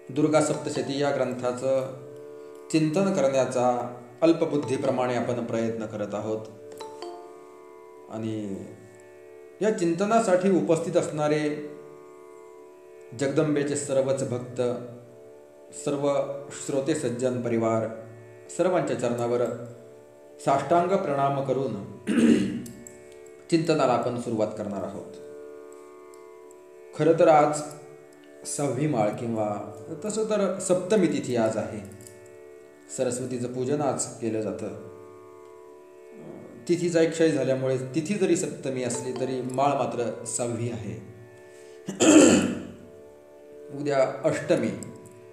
दुर्गा सप्तशती या ग्रंथाचं चिंतन करण्याचा अल्पबुद्धीप्रमाणे आपण प्रयत्न करत आहोत. आणि या चिंतनासाठी उपस्थित असणारे जगदंबेचे सर्वच भक्त, सर्व श्रोते सज्जन परिवार, सर्वांच्या चरणावर साष्टांग प्रणाम करून चिंतनाला आपण सुरुवात करणार आहोत. खरं तर आज 6वी माळ किंवा तसं तर सप्तमी तिथी आज आहे. सरस्वतीचं पूजन आज केलं जातं. तिथीचा एक क्षय झाल्यामुळे तिथी जरी सप्तमी असली तरी माळ मात्र 6वी आहे. उद्या अष्टमी,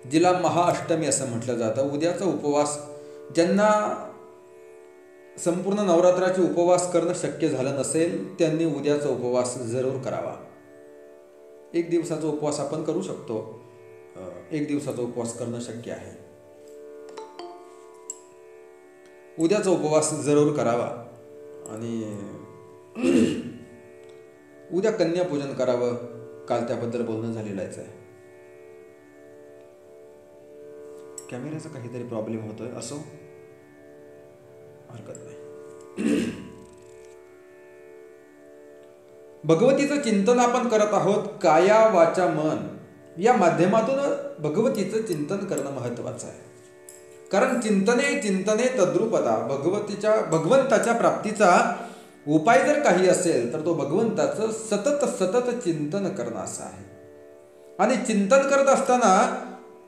जिला महाअष्टमी असं म्हटलं जातं. उद्याचा उपवास ज्यांना संपूर्ण नवरात्राचे उपवास करणं शक्य झालं नसेल त्यांनी उद्याचा उपवास जरूर करावा. एक दिवसाचा उपवास आपण करू शकतो. एक दिवसाचा उपवास करणं शक्य आहे. उद्याचा उपवास जरूर करावा. आणि उद्या कन्यापूजन करावं. काल त्याबद्दल बोलणं झालेलं आहे. कॅमेऱ्याचा काहीतरी प्रॉब्लेम होतोय, असो हरकत नाही. भगवतीचं चिंतन आपण करत आहोत. काया वाचा मन या माध्यमातून भगवतीचं चिंतन करणं महत्वाचं आहे. कारण चिंतने चिंतने तद्रुपदा, भगवंताच्या प्राप्तीचा उपाय जर काही असेल तर तो भगवंताचं सतत सतत चिंतन करणं असं आहे. आणि चिंतन करत असताना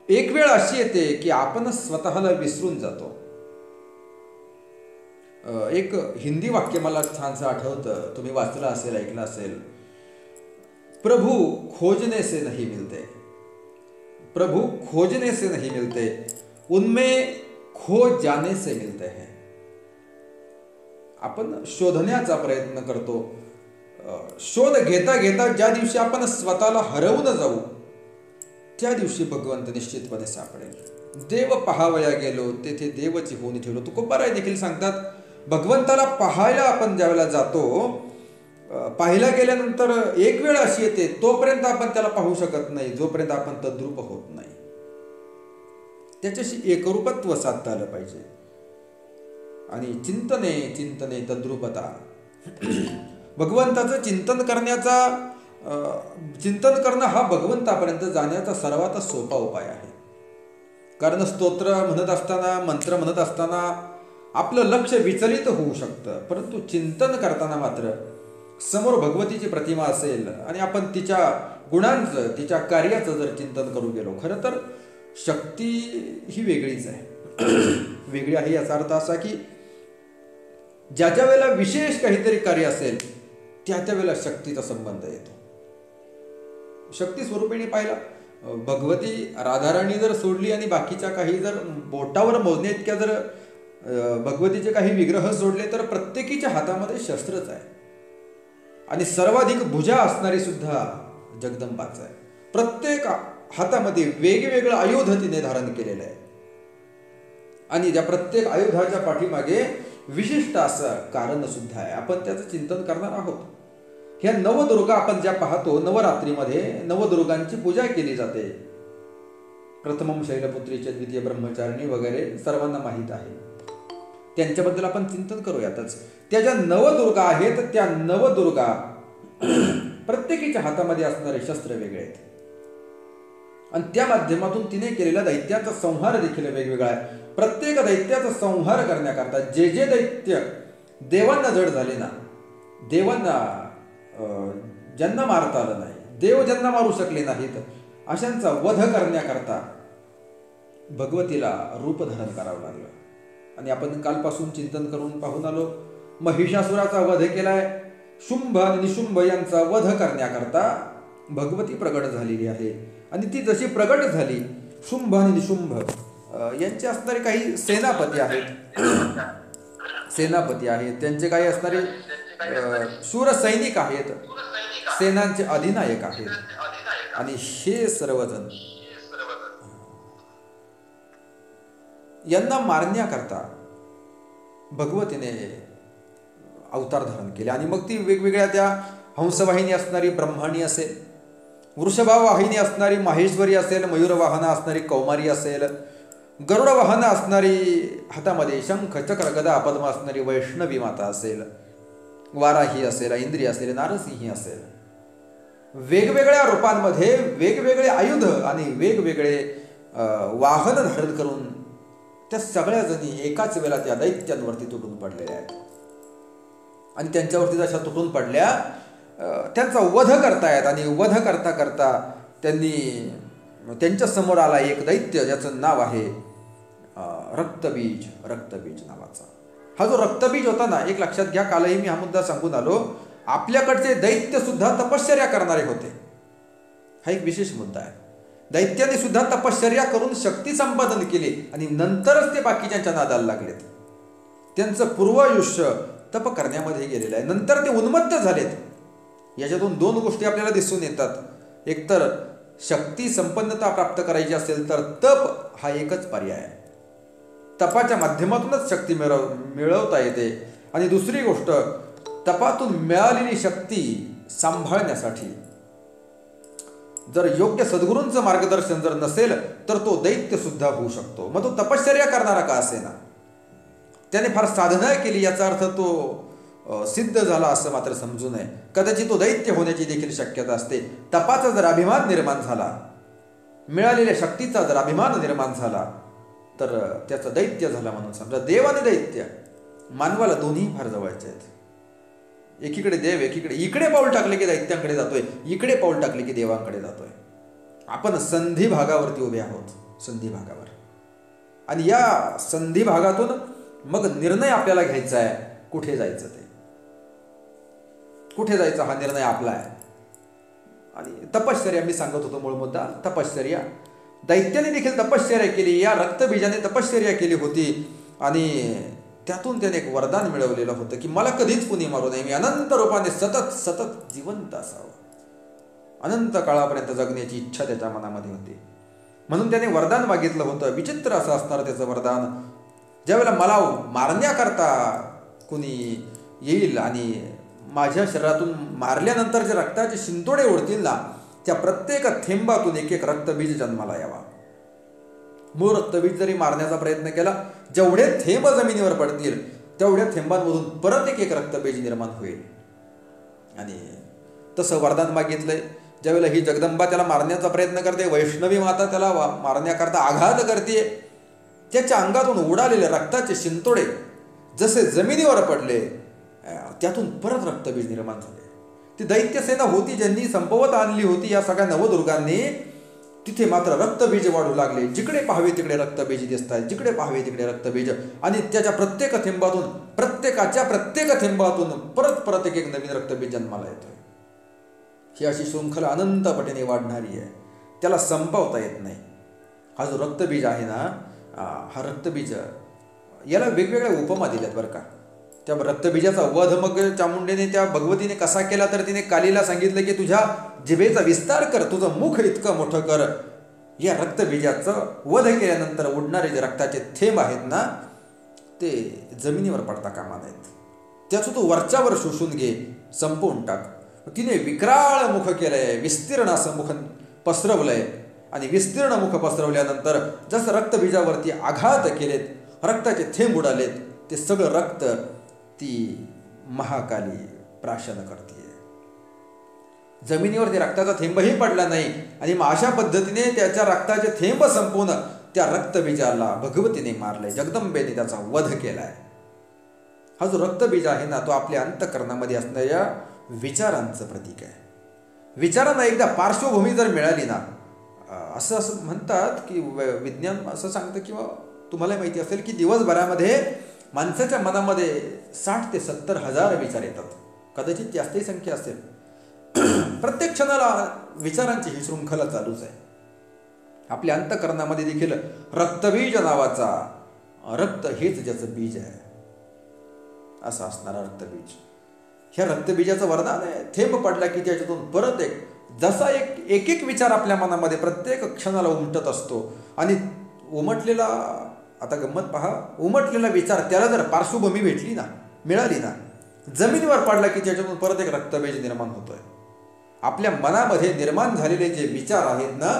एक वेळ अशी येते की आपण स्वतःला विसरून जातो. एक हिंदी वाक्य मला छानसं आठवतं, तुम्ही वाचलं असेल, ऐकलं असेल. प्रभु खोजने से नहीं मिलते, प्रभु खोजने से नहीं मिलते, उनमें खो जाने से मिलते हैं. आपण शोधण्याचा प्रयत्न करतो. शोध घेता घेता ज्या दिवशी आपण स्वतःला हरवून जाऊ त्या दिवशी भगवंत निश्चितपणे सापडेल. देव पहावया गेलो तेथे देवची होऊन ठेवलो. तुकोबाराय देखील सांगतात, भगवंताला पाहायला आपण ज्यावेळेला जातो, पाहायला गेल्यानंतर एक वेळ अशी येते तोपर्यंत आपण त्याला पाहू शकत नाही जोपर्यंत आपण तद्रूप होत नाही. त्याच्याशी एकरूपत्व साधता आलं पाहिजे. आणि चिंतने चिंतने तद्रूपता, भगवंताचं चिंतन करणं हा भगवंतापर्यंत जाण्याचा सर्वात सोपा उपाय आहे. कारण स्तोत्र म्हणत असताना, मंत्र म्हणत असताना आपलं लक्ष विचलित होऊ शकतं. परंतु चिंतन करताना मात्र समोर भगवतीची प्रतिमा असेल आणि आपण तिच्या गुणांचं, तिच्या कार्याचं जर चिंतन करू गेलो, खरं तर शक्ती ही वेगळीच आहे. वेगळी आहे याचा अर्थ असा की ज्या वेळेला विशेष काहीतरी कार्य असेल त्या वेळेला शक्तीचा संबंध येतो. शक्ती स्वरूपीने पाहिला, भगवती राधाराणी जर सोडली आणि बाकीच्या काही जर बोटावर मोजण्या इतक्या जर भगवतीचे काही विग्रह सोडले तर प्रत्येकीच्या हातामध्ये शस्त्रच आहे. आणि सर्वाधिक भुजा असणारी सुद्धा जगदंबाच आहे. प्रत्येक हातामध्ये वेगवेगळं आयुध तिने धारण केलेलं आहे. आणि त्या प्रत्येक आयुधाच्या पाठीमागे विशिष्ट असं कारण सुद्धा आहे. आपण त्याचं चिंतन करणार आहोत. ह्या नवदुर्गा आपण ज्या पाहतो, नवरात्रीमध्ये नवदुर्गांची पूजा केली जाते. प्रथमम शैलपुत्रीचे, द्वितीय ब्रह्मचारिणी वगैरे सर्वांना माहीत आहे. त्यांच्याबद्दल आपण चिंतन करूयातच. त्या ज्या नवदुर्गा आहेत त्या नवदुर्गा प्रत्येकीच्या हातामध्ये असणारे शस्त्र वेगळे आहेत. आणि त्या माध्यमातून तिने केलेला दैत्याचा संहार देखील वेगवेगळा आहे. प्रत्येक दैत्याचा संहार करण्याकरता जे दैत्य देवांना जड झाले ना, देवांना ज्यांना मारता आलं नाही, देव ज्यांना मारू शकले नाहीत, अशांचा वध करण्याकरता भगवतीला रूप धारण करावं लागलं. आणि आपण कालपासून चिंतन करून पाहून आलो, महिषासुराचा वध केलाय. शुंभ आणि निशुंभ यांचा वध करण्याकरता भगवती प्रगट झालेली आहे. आणि ती जशी प्रगट झाली, शुंभ आणि निशुंभ यांचे असणारे काही सेनापती आहेत, त्यांचे काही असणारे शूर सैनिक आहेत, सेनांचे अधिनायक आहेत. आणि हे सर्वजण यांना मारण्याकरता भगवतीने अवतार धारण केले. आणि मग ती वेगवेगळ्या त्या हंसवाहिनी असणारी ब्रह्माणी असेल, वृषभा वाहिनी असणारी माहेश्वरी असेल, मयूर वाहन असणारी कौमारी असेल, गरुड वाहन असणारी हातामध्ये शंख चक्र गदा पद्म असणारी वैष्णवी माता असेल, वाराही असेल, इंद्री असेल, नारसिंही असेल, वेगवेगळ्या रूपांमध्ये वेगवेगळे आयुध आणि वेगवेगळे वाहन धारण करून त्या सगळ्या जणी एकाच वेळेला त्या दैत्यांवरती तुटून पडलेल्या आहेत. आणि त्यांच्यावरती जशा तुटून पडल्या त्यांचा वध करतायत. आणि वध करता करता त्यांच्या समोर आला एक दैत्य ज्याचं नाव आहे रक्तबीज. रक्तबीज नावाचा हा जो रक्तबीज होता ना, एक लक्षात घ्या, कालही मी हा मुद्दा सांगून आलो, आपल्याकडचे दैत्य सुद्धा तपश्चर्या करणारे होते. हा एक विशेष मुद्दा आहे. दैत्याने सुद्धा तपश्चर्या करून शक्ती संपादन केली आणि नंतरच ते बाकीच्या नादाला लागलेत. त्यांचं पूर्वायुष्य तप करण्यामध्ये गेलेलं आहे. नंतर ते उन्मत्त झालेत. याच्यातून दोन गोष्टी आपल्याला दिसून येतात. एकतर शक्ती संपन्नता प्राप्त करायची असेल तर तप हा एकच पर्याय आहे. तपाच्या माध्यमातूनच शक्ती मिळवता येते. आणि दुसरी गोष्ट, तपातून मिळालेली शक्ती सांभाळण्यासाठी जर योग्य सद्गुरूंचं मार्गदर्शन जर नसेल तर तो दैत्य सुद्धा होऊ शकतो. मग तो तपश्चर्या करणारा का असेना, त्याने फार साधना केली याचा अर्थ तो सिद्ध झाला असं मात्र समजू नये. कदाचित तो दैत्य होण्याची देखील शक्यता असते. तपाचा जर अभिमान निर्माण झाला, मिळालेल्या शक्तीचा जर अभिमान निर्माण झाला तर त्याचं दैत्य झाला म्हणून समजा. देव आणि दैत्य मानवाला दोन्ही फार जवळचे आहेत. एकीकडे देव, एकीकडे इकडे पाऊल टाकले की दैत्यांकडे जातोय, इकडे पाऊल टाकले की देवांकडे जातोय. आपण संधी भागावरती उभे आहोत, संधी भागावर. आणि या संधी भागातून मग निर्णय आपल्याला घ्यायचा आहे, कुठे जायचं ते, कुठे जायचं हा निर्णय आपला आहे. आणि तपश्चर्या मी सांगत होतो, मूळ मुद्दा तपश्चर्या. दैत्याने देखील तपश्चर्या केली, या रक्तबीजाने तपश्चर्या केली होती आणि त्यातून त्याने एक वरदान मिळवलेलं होतं की मला कधीच कुणी मारू नये, मी अनंत रूपाने सतत सतत जिवंत असावं. अनंत काळापर्यंत जगण्याची इच्छा त्याच्या मनामध्ये होती. म्हणून त्याने वरदान मागितलं होतं. विचित्र असं असणार त्याचं वरदान. ज्यावेळेला मला मारण्याकरता कुणी येईल आणि माझ्या शरीरातून मारल्यानंतर जे रक्ताचे शिंतोडे उडतील ना, त्या प्रत्येक थेंबातून एक एक रक्तबीज जन्माला यावा. मूळ रक्तबीज जरी मारण्याचा प्रयत्न केला, जेवढे थेंब जमिनीवर पडतील तेवढ्या थेंबांमधून परत एक एक रक्तबीज निर्माण होईल. आणि तसं वरदान मागितलंय. ज्यावेळेला ही जगदंबा त्याला मारण्याचा प्रयत्न करते, वैष्णवी माता त्याला मारण्याकरता आघात करते, त्याच्या अंगातून उडालेले रक्ताचे शिंतोडे जसे जमिनीवर पडले त्यातून परत रक्तबीज निर्माण झाले. ती दैत्यसेना होती ज्यांनी संपवत आणली होती या सगळ्या नवदुर्गांनी, तिथे मात्र रक्तबीज वाढू लागले. जिकडे पाहावे तिकडे रक्तबीज दिसत आहेत, जिकडे पाहावे तिकडे रक्तबीज. आणि त्याच्या प्रत्येक थेंबातून, प्रत्येक थेंबातून परत परत एक एक नवीन रक्तबीज जन्माला येतोय. ही अशी शृंखला अनंत पटीने वाढणारी आहे, त्याला संपवता येत नाही. हा जो रक्तबीज आहे ना, हा रक्तबीज, याला वेगवेगळ्या उपमा दिल्यात बरं का. त्या रक्तबीजाचा वध मग चामुंडेने त्या भगवतीने कसा केला तर तिने कालीला सांगितलं की तुझ्या जिभेचा विस्तार कर, तुझं मुख इतकं मोठं कर. या रक्तबीजाचं वध केल्यानंतर उडणारे जे रक्ताचे थेंब आहेत ना, ते जमिनीवर पडता कामा नयेत. त्याचं तू वरच्यावर शोषून घे, संपवून टाक. तिने विक्राळ मुख केलंय, विस्तीर्ण असं मुख पसरवलंय. आणि विस्तीर्ण मुख पसरवल्यानंतर जसं रक्तबीजावरती आघात केलेत, रक्ताचे थेंब उडालेत, ते सगळं रक्त ती महाकाली प्राशन करते. जमिनीवरती रक्ताचा थेंबही पडला नाही. आणि मग अशा पद्धतीने त्याच्या रक्ताचे थेंब संपवून त्या रक्तबीजाला भगवतीने मारलंय, जगदंबेने त्याचा वध केलाय. हा जो रक्तबीज आहे ना, तो आपल्या अंतःकरणामध्ये असणाऱ्या विचारांचं प्रतीक आहे. विचारांना एकदा पार्श्वभूमी जर मिळाली ना, असं म्हणतात की विज्ञान असं सांगतं किंवा तुम्हाला माहिती असेल की दिवसभरामध्ये माणसाच्या मनामध्ये 60 ते 70 हजार विचार येतात. कदाचित जास्तही संख्या असेल. प्रत्येक क्षणाला विचारांची ही शृंखला चालूच आहे. आपल्या अंतःकरणामध्ये देखील रक्तबीज नावाचा, रक्त हेच ज्याचं बीज आहे असं असणारा रक्तबीज. ह्या रक्तबीजाचं वरदान आहे. थेंब पडला की त्याच्यातून परत जसा एक एक विचार आपल्या मनामध्ये प्रत्येक क्षणाला उमटत असतो. आणि उमटलेला, आता गंमत पहा, उमटलेला विचार त्याला जर पार्श्वभूमी मिळाली ना, जमिनीवर पडला की त्याच्यातून परत एक रक्तबीज निर्माण होतोय. आपल्या मनामध्ये निर्माण झालेले जे विचार आहेत ना,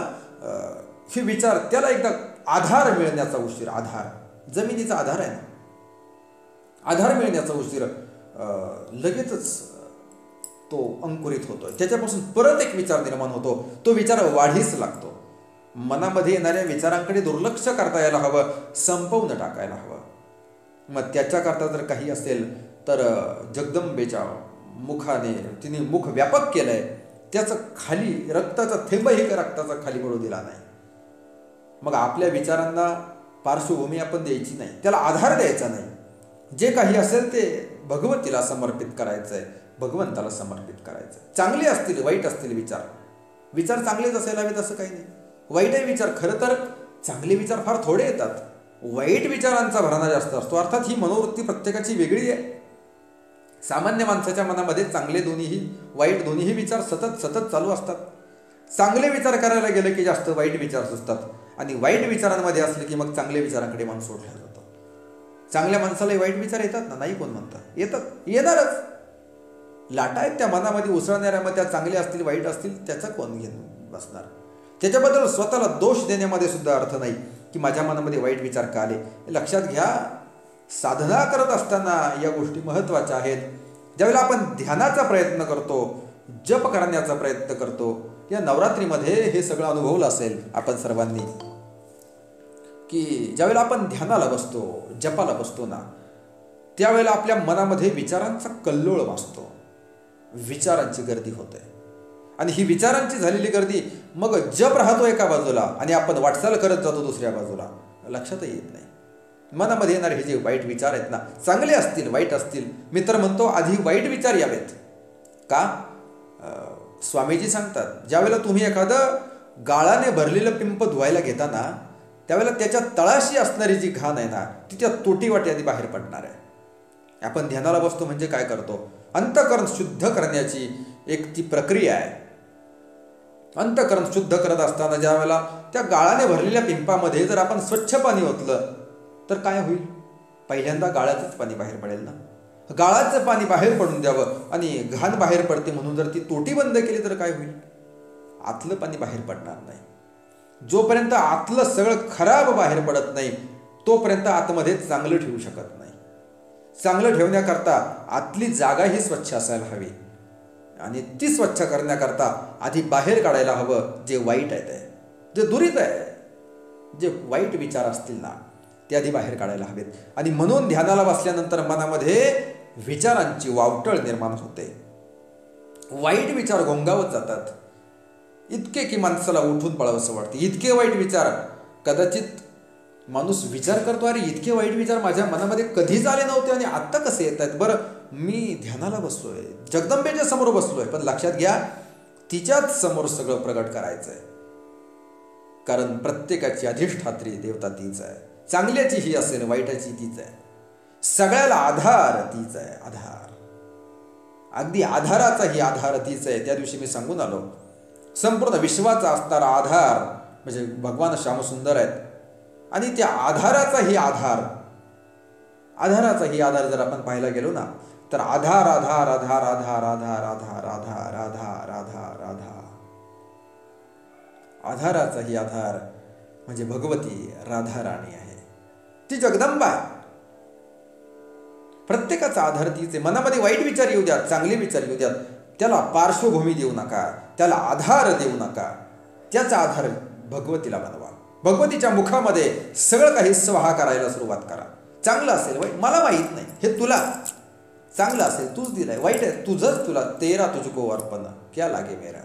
हे विचार त्याला एकदा आधार मिळण्याचा उशीर, आधार जमिनीचा आधार आहे ना, आधार मिळण्याचा उशीर लगेचच तो अंकुरित होतोय. त्याच्यापासून परत एक विचार निर्माण होतो. तो विचार वाढीस लागतो. मनामध्ये येणाऱ्या विचारांकडे दुर्लक्ष करता यायला हवं, संपवून टाकायला हवं. मग त्याच्याकरता जर काही असेल तर जगदंबेच्या मुखाने तिने मुख व्यापक केलंय, त्याचं खाली रक्ताचा थेंबही रक्ताचा खाली पडू दिला नाही. मग आपल्या विचारांना पार्श्वभूमी आपण द्यायची नाही, त्याला आधार द्यायचा नाही. जे काही असेल ते भगवतीला समर्पित करायचंय, भगवंताला समर्पित करायचं. चांगले असतील वाईट असतील विचार, विचार चांगलेच असायला हवेत असं काही नाही. वाईटही विचार, खरं तर चांगले विचार फार थोडे येतात, वाईट विचारांचा भरणा जास्त असतो. अर्थात ही मनोवृत्ती प्रत्येकाची वेगळी आहे. सामान्य माणसाच्या मनामध्ये चांगले दोन्हीही वाईट दोन्हीही विचार सतत सतत चालू असतात. चांगले विचार करायला गेलं की जास्त वाईट विचार सुचतात, आणि वाईट विचारांमध्ये असले की मग चांगल्या विचारांकडे मन सोडलं जातं. चांगल्या माणसालाही वाईट विचार येतात ना, नाही कोण म्हणतात, येतात, येणारच. लाटा आहेत त्या मनामध्ये उसळणाऱ्या, मग त्या चांगल्या असतील वाईट असतील त्याचा कोण घेऊन बसणार. त्याच्याबद्दल स्वतःला दोष देण्यामध्ये सुद्धा अर्थ नाही की माझ्या मनामध्ये वाईट विचार का आले. लक्षात घ्या, साधना करत असताना या गोष्टी महत्त्वाच्या आहेत. ज्यावेळेला आपण ध्यानाचा प्रयत्न करतो, जप करण्याचा प्रयत्न करतो, या नवरात्रीमध्ये हे सगळं अनुभवलं असेल आपण सर्वांनी, की ज्यावेळेला आपण ध्यानाला बसतो, जपाला बसतो ना, त्यावेळेला आपल्या मनामध्ये विचारांचा कल्लोळ वाजतो, विचारांची गर्दी होते. आणि ही विचारांची झालेली गर्दी मग जप राहतो एका बाजूला आणि आपण वाटचाल करत जातो दुसऱ्या बाजूला, लक्षातही येत नाही. मनामध्ये येणारे हे जे वाईट विचार आहेत ना, चांगले असतील वाईट असतील, मी तर म्हणतो आधी वाईट विचार यावेत. का? स्वामीजी सांगतात, ज्यावेळेला तुम्ही एखादं गाळाने भरलेलं पिंप धुवायला घेताना, त्यावेळेला त्याच्या तळाशी असणारी जी घाण आहे ना, ती त्या तोटीवाटी आधी बाहेर पडणार आहे. आपण ध्यानाला बसतो म्हणजे काय करतो? अंतःकरण शुद्ध करण्याची एक ती प्रक्रिया आहे. अंतःकरण शुद्ध करत असताना ज्या वेळेला त्या गाळाने भरलेल्या पिंपामध्ये जर आपण स्वच्छ पाणी ओतलं तर काय होईल? पहिल्यांदा गाळाचंच पाणी बाहेर पडेल ना. गाळाचं पाणी बाहेर पडून द्यावं आणि घाण बाहेर पडते म्हणून जर ती तोटी बंद केली तर काय होईल? आतलं पाणी बाहेर पडणार नाही. जोपर्यंत आतलं सगळं खराब बाहेर पडत नाही तोपर्यंत आतमध्ये चांगलं ठेवू शकत नाही. चांगलं ठेवण्याकरता आतली जागा ही स्वच्छ असायला हवी, आणि ती स्वच्छ करण्याकरता आधी बाहेर काढायला हवं जे वाईट आहे, ते जे दुरित आहे, जे वाईट विचार असतील ना ते आधी बाहेर काढायला हवेत. आणि म्हणून ध्यानाला बसल्यानंतर मनामध्ये विचारांची वावटळ निर्माण होते, वाईट विचार घोंगावत जातात. इतके की माणसाला उठून पळावंसं वाटतं, इतके वाईट विचार. कदाचित माणूस विचार करतो, अरे इतके वाईट विचार माझ्या मनामध्ये कधीच आले नव्हते आणि आत्ता कसे येत आहेत? बरं, मी ध्यानाला बसलोय, जगदंबेच्या समोर बसलोय, पण लक्षात घ्या तिच्याच समोर सगळं प्रगट करायचंय, कारण प्रत्येकाची अधिष्ठात्री देवता तीच आहे. चांगल्याची ही असेल वाईटाची तीच आहे, सगळ्याला आधार तीच आहे. आधार, अगदी आधाराचाही आधार तीच आहे. त्या दिवशी मी सांगून आलो, संपूर्ण विश्वाचा असणारा आधार म्हणजे भगवान श्यामसुंदर आहेत. आणि त्या आधाराचाही आधार, आधाराचाही आधार जर आपण पाहायला गेलो ना तर आधार आधार आधार आधार आधार आधार आधार आधार आधार आधार आधाराचाही आधार म्हणजे भगवती राधा राणी आहे, ती जगदंबा आहे. प्रत्येकाचा आधार तीच आहे. मनामध्ये वाईट विचार येऊ द्यात, चांगले विचार येऊ द्यात, त्याला पार्श्वभूमी देऊ नका, त्याला आधार देऊ नका. त्याचा आधार भगवतीला बनवा. भगवतीच्या मुखामध्ये सगळं काही स्वाहा करायला सुरुवात करा. चांगलं असेल वाईट मला माहीत नाही, हे तुला चांगलं असेल तूच दिलंय, वाईट आहे तुझंच, तुला तेरा तुझको अर्पण क्या लागे मेरा.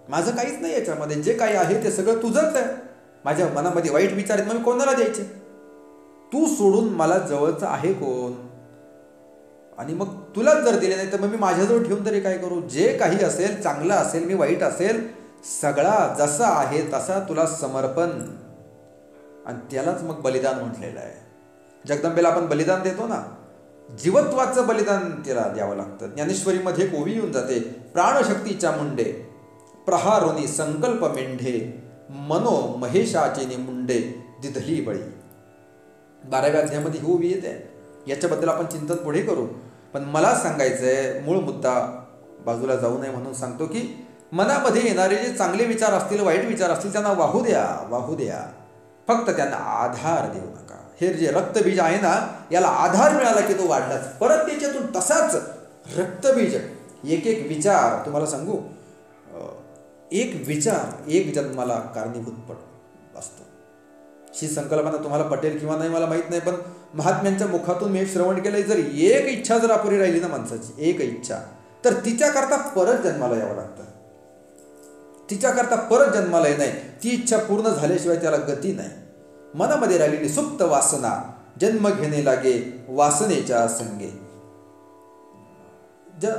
माझं काहीच नाही याच्यामध्ये, जे काही आहे ते सगळं तुझंच आहे. माझ्या मनामध्ये वाईट विचार आहेत, मग कोणाला द्यायचे? तू सोडून मला जवळचं आहे कोण? आणि मग तुलाच जर दिले नाही तर मग मी माझ्याजवळ ठेवून तरी काय करू? जे काही असेल, चांगलं असेल मी वाईट असेल, सगळा जसा आहे तसा तुला समर्पण. आणि त्यालाच मग बलिदान म्हटलेलं आहे. जगदंबेला आपण बलिदान देतो ना, जीवत्वाचं बलिदान तिला द्यावं लागतं. ज्ञानेश्वरीमध्ये एक ओवी येऊन जाते, प्राणशक्तीच्या मुंडे प्रहारोनी संकल्प मेंढे मनो महेशाचे मुंडे दिधली बळी. 12व्या अध्यायामध्ये ही ओवी येते. याच्याबद्दल आपण चिंतन पुढे करू, पण मला सांगायचंय मूळ मुद्दा बाजूला जाऊ नये म्हणून सांगतो की मनामध्ये येणारे जे चांगले विचार असतील, वाईट विचार असतील, त्यांना वाहू द्या, वाहू द्या. फक्त त्यांना आधार देऊ नका. हे जे रक्तबीज आहे ना, याला आधार मिळाला की तो वाढलाच. परत त्याच्यातून तसाच रक्तबीज एक एक विचार, तुम्हाला सांगू, एक विचार एक जन्माला कारणीभूत पड असतो. ही संकल्पना तुम्हाला पटेल किंवा नाही मला माहीत नाही, पण महात्म्यांच्या मुखातून मी श्रवण केलंय. जर एक इच्छा जर अपुरी राहिली ना माणसाची, एक इच्छा, तर तिच्याकरता परत जन्माला यावं लागतं. तिच्याकरता परत जन्माला येत नाही. ती इच्छा पूर्ण झाल्याशिवाय त्याला गती नाही. मनामध्ये राहिलेली सुप्त वासना जन्म घेणे लागे वासनेच्या संगे.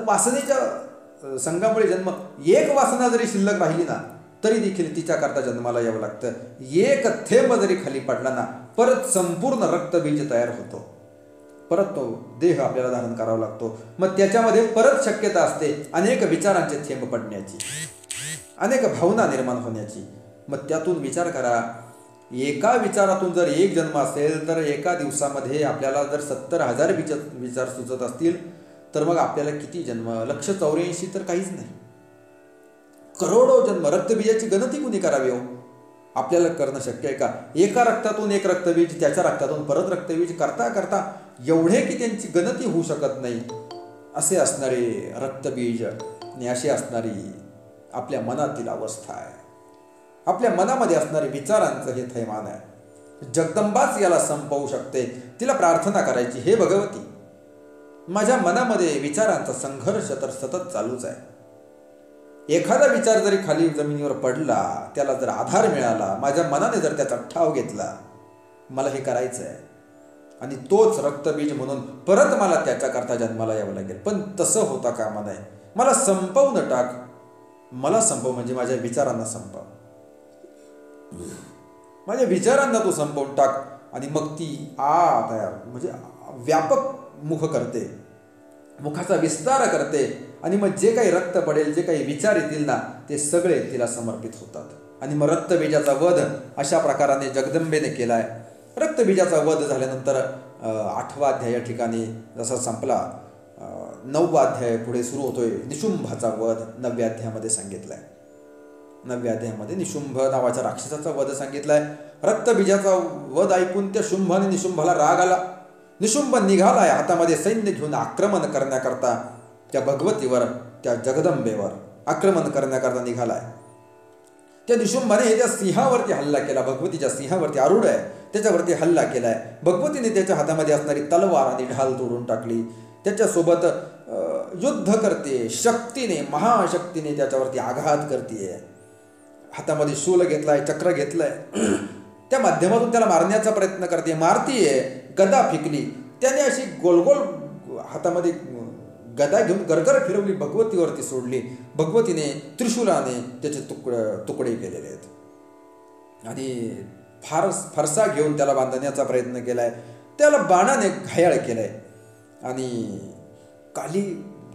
वासनेच्या संघामुळे जन्म, एक वासना जरी शिल्लक राहिली ना तरी देखील तिच्याकरता जन्माला यावं लागतं. एक थेंब जरी खाली पडला ना, परत संपूर्ण रक्तबीज तयार होतो. परत तो देह आपल्याला धारण करावा लागतो. मग त्याच्यामध्ये परत शक्यता असते अनेक विचारांचे थेंब पडण्याची, अनेक भावना निर्माण होण्याची. मग त्यातून विचार करा, एका विचारातून जर एक जन्म असेल तर एका दिवसामध्ये आपल्याला जर 70,000 विचार सुचत असतील तर मग आपल्याला किती जन्म? 184 तर काहीच नाही. करोडो जन्म. रक्तबीजाची गणती कुणी करावी हो? आपल्याला करणं शक्य आहे का? एका रक्तातून एक रक्तबीज, त्याच्या रक्तातून परत रक्तबीज करता करता एवढे की त्यांची गणती होऊ शकत नाही असे असणारे रक्तबीज आणि अशी असणारी आपल्या मनातील अवस्था आहे. आपल्या मनामध्ये असणारे विचारांचं हे थैमान आहे. जगदंबाच याला संपवू शकते. तिला प्रार्थना करायची, हे भगवती, माझ्या मनामध्ये विचारांचा संघर्ष तर सतत चालूच आहे. एखादा विचार जरी खाली जमिनीवर पडला, त्याला जर आधार मिळाला, माझ्या मनाने जर त्याचा ठाव घेतला, मला हे करायचं आहे आणि तोच रक्तबीज म्हणून परत मला त्याच्याकरता जन्माला यावं लागेल. पण तसं होता कामा नये. मला संपवून टाक. मला संपव म्हणजे माझ्या विचारांना संपव. माझ्या विचारांना तू संपवून टाक आणि मग ती तयार म्हणजे व्यापक मुख करते, मुखाचा विस्तार करते आणि मग जे काही रक्त पडेल, जे काही विचार येतील ना, ते सगळे तिला समर्पित होतात. आणि मग रक्तबीजाचा वध अशा प्रकाराने जगदंबेने केलाय. रक्तबीजाचा वध झाल्यानंतर 8वा अध्याय या ठिकाणी जसा संपला, 9वा अध्याय पुढे सुरू होतोय. निशुंभाचा वध 9व्या अध्यायामध्ये सांगितलाय. 9व्या अध्यायामध्ये निशुंभ नावाच्या राक्षसाचा वध सांगितलाय. रक्तबीजाचा वध ऐकून त्या शुंभ आणि निशुंभाला राग आला. निशुंभ निघालाय हातामध्ये सैन्य घेऊन आक्रमण करण्याकरता त्या भगवतीवर, त्या जगदंबेवर आक्रमण करण्याकरता निघालाय. त्या निशुंभाने त्या सिंहावरती हल्ला केला. भगवतीच्या सिंहावरती आरूढ आहे, त्याच्यावरती हल्ला केलाय. भगवतीने त्याच्या हातामध्ये असणारी तलवार आणि ढाल तोडून टाकली. त्याच्यासोबत युद्ध करते, शक्तीने, महाशक्तीने त्याच्यावरती आघात करते. हातामध्ये शूल घेतलाय, चक्र घेतलंय, त्या माध्यमातून त्याला मारण्याचा प्रयत्न करते. मारतीये, गदा फेकली त्याने, अशी गोलगोल हातामध्ये गदा घेऊन गरगर फिरवली, भगवतीवरती सोडली. भगवतीने त्रिशूलाने त्याचे तुकडे केलेले आहेत आणि फारसा घेऊन त्याला बांधण्याचा प्रयत्न केलाय. त्याला बाणाने घायाळ केलंय. आणि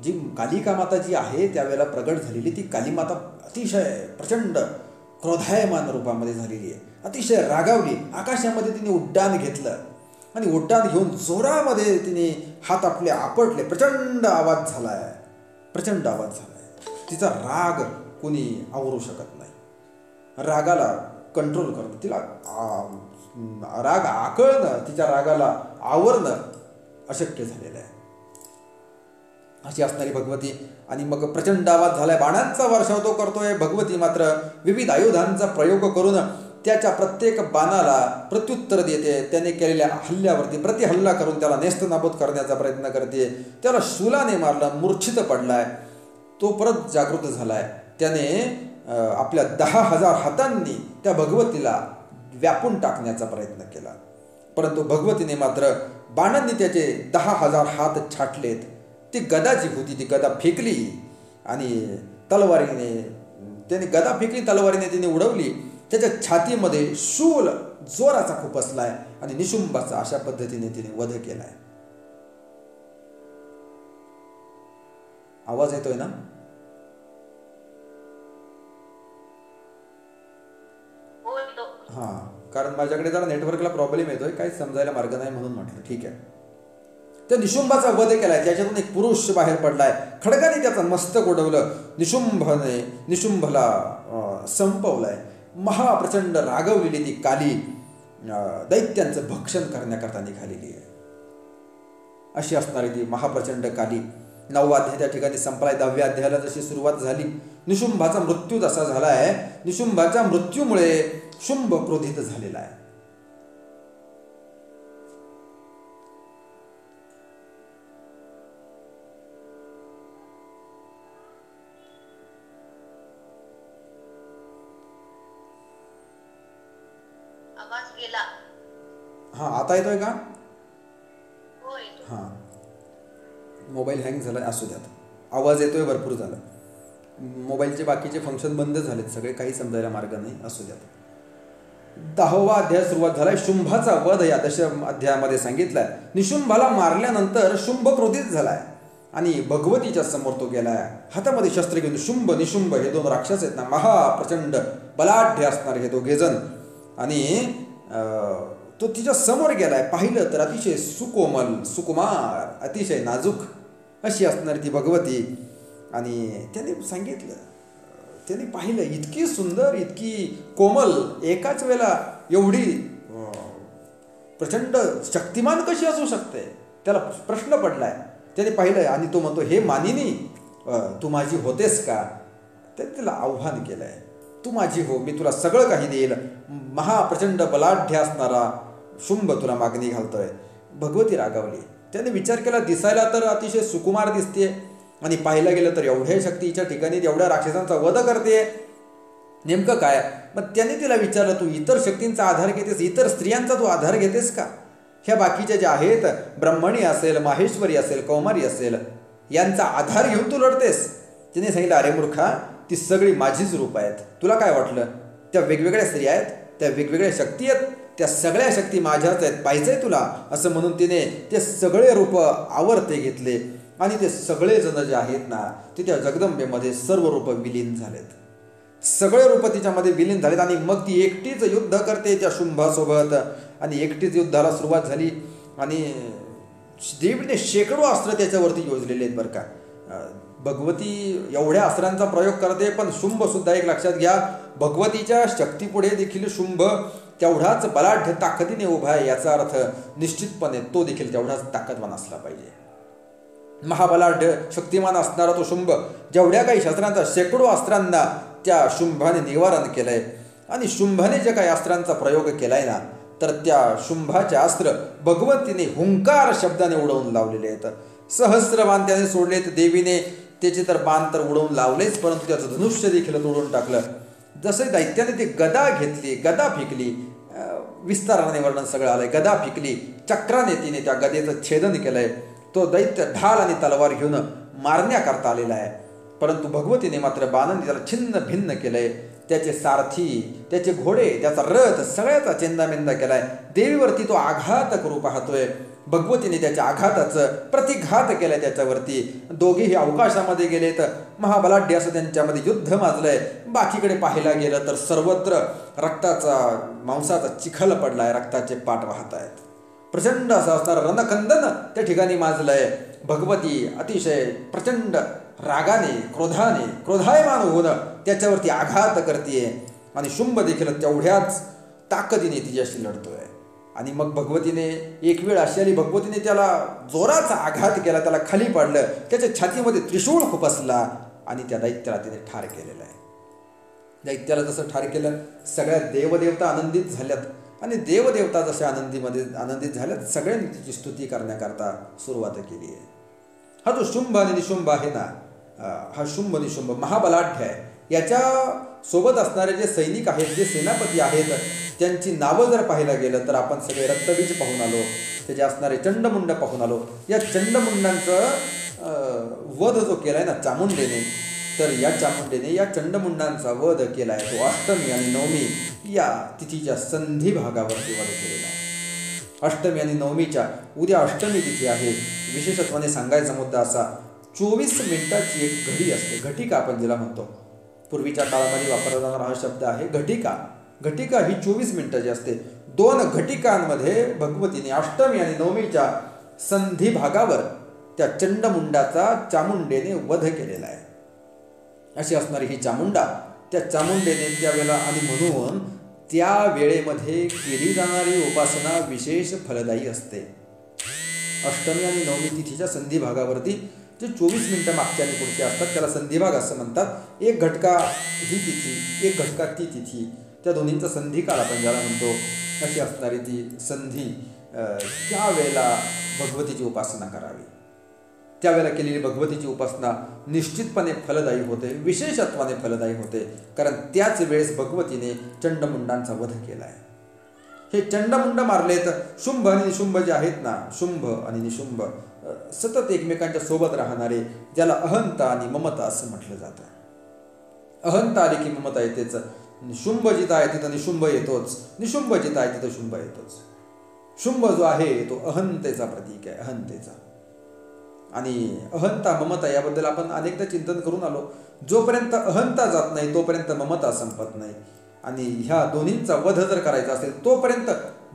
जी कालिका माता जी आहे त्यावेळेला प्रगट झालेली, ती कालीमाता अतिशय प्रचंड क्रोधायमान रूपामध्ये झालेली आहे. अतिशय रागावली. आकाशामध्ये तिने उड्डाण घेतलं आणि उड्डाण घेऊन जोरामध्ये तिने हात आपले आपटले. प्रचंड आवाज झालाय, प्रचंड आवाज झालाय. तिचा राग कोणी आवरू शकत नाही. रागाला कंट्रोल करणं, तिला राग आकळणं, तिच्या रागाला आवरणं अशक्य झालेलं आहे. अशी असणारी भगवती. आणि मग प्रचंड आवाज झालाय, बाणांचा वर्षाव तो करतोय. भगवती मात्र विविध आयुधांचा प्रयोग करून त्याच्या प्रत्येक बाणाला प्रत्युत्तर देते. त्याने केलेल्या हल्ल्यावरती प्रतिहल्ला करून त्याला नेस्तनाबूत करण्याचा प्रयत्न करते. त्याला शूलाने मारलं, मूर्छित पडलाय. तो परत जागृत झालाय. त्याने आपल्या 10,000 हातांनी त्या भगवतीला व्यापून टाकण्याचा प्रयत्न केला. परंतु भगवतीने मात्र बाणांनी त्याचे 10,000 हात छाटलेत. ती गदा जी होती ती गदा फेकली आणि तलवारीने, त्याने गदा फेकली, तलवारीने तिने उडवली. त्याच्या छातीमध्ये शूल जोराचा खुपसलाय आणि निशुंभाचा अशा पद्धतीने तिने वध केलाय. आवाज येतोय ना? कारण माझ्याकडे जरा नेटवर्कला प्रॉब्लेम येतोय, काही समजायला मार्ग नाही म्हणून म्हटलं ठीक आहे. त्या निशुंभाचा वध केलाय, त्याच्यातून एक पुरुष बाहेर पडलाय, खडगाने त्याचं मस्तक उडवलं, निशुंभला संपवलंय. महाप्रचंड रागवलेली ती काली दैत्यांचं भक्षण करण्याकरता निघालेली आहे. अशी असणारी ती महाप्रचंड काली. 9वा अध्याय त्या ठिकाणी संपलाय. 10व्या अध्यायाला जशी सुरुवात झाली, निशुंभाचा मृत्यू जसा झालाय, निशुंभाच्या मृत्यूमुळे शुंभ क्रोधित झालेला आहे. हा, आता येतोय का? हां, मोबाईल हँग झाला, असू द्यात. आवाज येतोय, भरपूर झाला. मोबाईलचे बाकीचे फंक्शन बंद झालेत सगळे, काही समजायला मार्ग नाही, असू द्यात. 10वा अध्याय सुरुवात झालाय. शुंभाचा वध या 10 अध्यायामध्ये सांगितलाय. निशुंभाला मारल्यानंतर शुंभ क्रोधित झालाय आणि भगवतीच्या समोर तो गेलाय. हातामध्ये शस्त्र घेऊन शुंभ निशुंभ हे 2 राक्षस आहेत ना, महाप्रचंड बलाढ्य असणारे हे दोघे जण. आणि तो तिच्या समोर गेलाय. पाहिलं तर अतिशय सुकोमल, सुकुमार, अतिशय नाजूक अशी असणारी ती भगवती. आणि त्याने सांगितलं, त्याने पाहिलं, इतकी सुंदर, इतकी कोमल, एकाच वेळेला एवढी प्रचंड शक्तिमान कशी असू शकते, त्याला प्रश्न पडलाय. त्याने पाहिलं आणि तो म्हणतो, हे मानिनी, तू माझी होतेस का? त्याने तिला आव्हान केलंय, तू माझी हो, मी तुला सगळं काही देईल. महाप्रचंड बलाढ्य असणारा शुंभ तुला मागणी घालतोय. भगवती रागावली. त्याने विचार केला, दिसायला तर अतिशय सुकुमार दिसते आणि पाहायला गेलं तर एवढ्या शक्तीच्या ठिकाणी एवढ्या राक्षसांचा वध करते, नेमकं काय? मग त्याने तिला विचारलं, तू इतर शक्तींचा आधार घेतेस, इतर स्त्रियांचा तू आधार घेतेस का? ह्या बाकीच्या ज्या आहेत, ब्रह्मणी असेल, माहेश्वरी असेल, कौमारी असेल, यांचा आधार घेऊन तू लढतेस? तिने सांगितलं, अरे मूर्खा, ती सगळी माझीच रूप आहेत. तुला काय वाटलं? त्या वेगवेगळ्या स्त्रिया आहेत, त्या वेगवेगळ्या शक्ती आहेत, त्या सगळ्या शक्ती माझ्याच आहेत, पाहिजे तुला? असं म्हणून तिने ते सगळे रूप आवर्ते घेतले आणि ते सगळे जण जे आहेत ना, ते त्या जगदंबेमध्ये सर्व रूप विलीन झालेत. सगळे रूप तिच्यामध्ये विलीन झालेत. आणि मग ती एकटीच युद्ध करते त्या शुंभासोबत. आणि एकटीच युद्धाला सुरुवात झाली. आणि देवीने शेकडो अस्त्र त्याच्यावरती योजलेले आहेत बरं का. भगवती एवढ्या अस्त्रांचा प्रयोग करते, पण शुंभ सुद्धा, एक लक्षात घ्या, भगवतीच्या शक्तीपुढे देखील शुंभ तेवढाच बलाढ्य ताकदीने उभा आहे. याचा अर्थ निश्चितपणे तो देखील तेवढाच ताकदवान असला पाहिजे. महाबलाढ्य शक्तिमान असणारा तो शुंभ, जेवढ्या काही शस्त्रांचा, शेकडो अस्त्रांना त्या शुंभाने निवारण केलंय. आणि शुंभाने जे काही अस्त्रांचा प्रयोग केलाय ना, तर त्या शुंभाचे अस्त्र भगवतीने हुंकार शब्दाने उडवून लावलेले आहेत. सहस्र बाण त्याने सोडलेत. देवीने त्याचे तर बाण तर उडवून लावलेच, परंतु त्याचं धनुष्य देखील तोडून टाकलं. जसं दैत्याने ती गदा घेतली, गदा फेकली, विस्ताराने वर्णन सगळं आलंय. गदा फेकली, चक्राने तिने त्या गदेचं छेदन केलंय. तो दैत्य ढाल आणि तलवार घेऊन मारण्याकरता आलेला आहे, परंतु भगवतीने मात्र बाणाने त्याला छिन्न भिन्न केलंय. त्याचे सारथी, त्याचे घोडे, त्याचा रथ सगळ्याचा चेंदामेंदा केलाय. देवीवरती तो आघात करू पाहतोय. भगवतीने त्याच्या आघाताचं प्रतिघात केलाय त्याच्यावरती. दोघेही अवकाशामध्ये गेलेत. महाबलाढ्य असं त्यांच्यामध्ये युद्ध माजलंय. बाकीकडे पाहायला गेलं तर सर्वत्र रक्ताचा, मांसाचा चिखल पडलाय, रक्ताचे पाट वाहत आहेत. प्रचंड असं असणारं रणकंदन त्या ठिकाणी माजलंय. भगवती अतिशय प्रचंड रागाने, क्रोधायमान होऊन त्याच्यावरती आघात करतेय. आणि शुंभ देखील तेवढ्याच ताकदीने तिच्याशी लढतोय. आणि मग भगवतीने एक वेळ अशी आली, भगवतीने त्याला जोराचा आघात केला, त्याला खाली पाडलं, त्याच्या छातीमध्ये त्रिशूळ खुपसला आणि त्या दैत्याला तिने ठार केलेलं आहे. दैत्याला जसं ठार केलं, सगळ्या देवदेवता आनंदित झाल्यात. आणि देवदेवता जसे आनंदित झाल्यात, सगळ्यांनी तिची स्तुती करण्याकरता सुरुवात केली आहे. हा जो शुंभ आणि निशुंभ आहे ना, हा शुंभ निशुंभ महाबलाढ्य आहे. याच्या सोबत असणारे जे सैनिक आहेत, जे सेनापती आहेत, त्यांची नावं जर पाहायला गेलं तर आपण सगळे रक्तबीज पाहून आलो, त्याचे असणारे चंडमुंड पाहून आलो. या चंडमुंडांचं वध जो केलाय ना चामुंडेने, तर या चामुंडेने या चंडमुंडांचा वध केलाय तो अष्टमी आणि नवमी या तिथीच्या संधी भागावरती वध केलेला आहे. अष्टमी आणि नवमीच्या, उद्या अष्टमी तिथी आहे. विशेषत्वाने सांगायचा मुद्दा असा, 24 मिनिटाची एक घडी असते, घटिका आपण जिला म्हणतो. पूर्वीच्या काळामध्ये वापरला जाणारा हा शब्द आहे घटिका. घटिका ही 24 मिनिटाची असते. 2 घटिकांमध्ये भगवतीने अष्टमी आणि नवमीच्या संधी भागावर त्या चंडमुंडाचा चामुंडेने वध केलेला आहे. अशी असणारी ही चामुंडा, त्या चामुंडेने त्यावेळेला आणि म्हणून त्या वेळेमध्ये केली जाणारी उपासना विशेष फलदायी असते. अष्टमी आणि नवमी तिथीच्या संधी भागावरती जे 24 मिनिटं मागच्या आणि पुढच्या असतात त्याला संधिभाग असं म्हणतात. एक घटका ही तिथी, एक घटका ती तिथी, त्या दोन्हींचा संधिकाळ आपण ज्याला म्हणतो, अशी असणारी ती संधी त्यावेळेला भगवतीची उपासना करावी. त्यावेळेला केलेली भगवतीची उपासना निश्चितपणे फलदायी होते, विशेषत्वाने फलदायी होते, कारण त्याच वेळेस भगवतीने चंडमुंडांचा वध केला आहे. हे चंडमुंड मारलेत. शुंभ आणि निशुंभ जे आहेत ना, शुंभ आणि निशुंभ सतत एकमेकांच्या सोबत राहणारे, ज्याला अहंता आणि ममता असं म्हटलं जातं. अहंता आली की ममता येतेच. शुंभ जिथं आहे तिथं निशुंभ येतोच, निशुंभ जिथं आहे तिथं शुंभ येतोच. शुंभ जो आहे तो अहंतेचा प्रतीक आहे, अहंतेचा. आणि अहंता ममता याबद्दल आपण अनेकदा चिंतन करून आलो. जोपर्यंत अहंता जात नाही तोपर्यंत ममता संपत नाही. आणि ह्या दोन्हींचा वध जर करायचा असेल तोपर्यंत,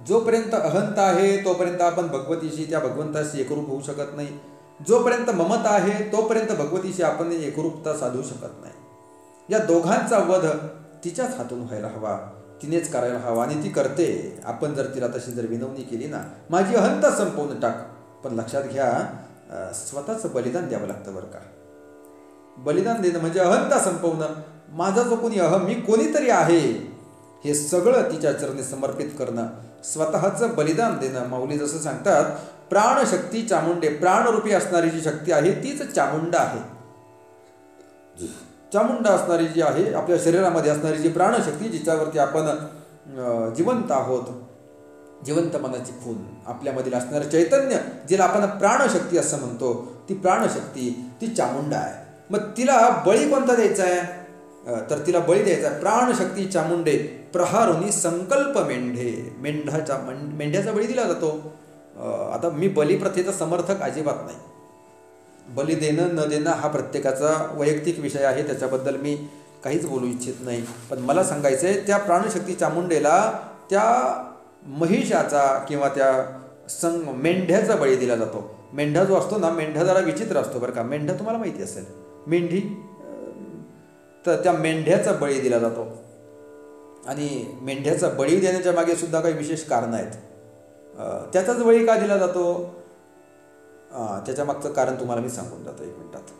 जोपर्यंत अहंता आहे तोपर्यंत आपण भगवतीशी, त्या भगवंताशी एकरूप होऊ शकत नाही. जोपर्यंत ममता आहे तोपर्यंत भगवतीशी आपण एकरूपता साधू शकत नाही. या दोघांचा वध तिच्याच हातून व्हायला हवा, तिनेच करायला हवा आणि ती करते. आपण जर तिला तशी जर विनवणी केली ना, माझी अहंता संपवून टाक, पण लक्षात घ्या स्वतःचं बलिदान द्यावं लागतं बरं का. बलिदान देणं म्हणजे अहंता संपवणं. माझा जो कोणी मी कोणीतरी आहे हे सगळं तिच्या चरणी समर्पित करणं, स्वतःचं बलिदान देणं. माऊली जसं सांगतात, प्राणशक्ती चामुंडे, प्राणरूपी असणारी जी शक्ती आहे तीच चामुंडा आहे. चामुंडा असणारी जी आहे, आपल्या शरीरामध्ये असणारी जी प्राणशक्ती, जिच्यावरती आपण जिवंत आहोत, जिवंत मनाची खून, आपल्यामधील असणारं चैतन्य, जिला आपण प्राणशक्ती असं म्हणतो, ती प्राणशक्ती ती चामुंडा आहे. मग तिला बळी कोणता द्यायचा आहे? तर तिला बळी द्यायचा आहे प्राणशक्ती चामुंडे प्रहारुनी संकल्प मेंढे. मेंढ्याचा बळी दिला जातो. आता मी बलिप्रथेचा समर्थक अजिबात नाही. बली देणं न देणं हा प्रत्येकाचा वैयक्तिक विषय आहे, त्याच्याबद्दल मी काहीच बोलू इच्छित नाही. पण मला सांगायचं आहे, त्या प्राणशक्ती चामुंडेला त्या महिषाचा किंवा त्या मेंढ्याचा बळी दिला जातो. मेंढा जो असतो ना, मेंढा जरा विचित्र असतो बरं का. मेंढा तुम्हाला माहिती असेल, मेंढी, तर त्या मेंढ्याचा बळी दिला जातो. आणि मेंढ्याचा बळी देण्याच्या मागे सुद्धा काही विशेष कारणं आहेत. त्याचाच बळी का दिला जातो त्याच्या मागचं कारण तुम्हाला मी सांगून जातो 1 मिनिटात.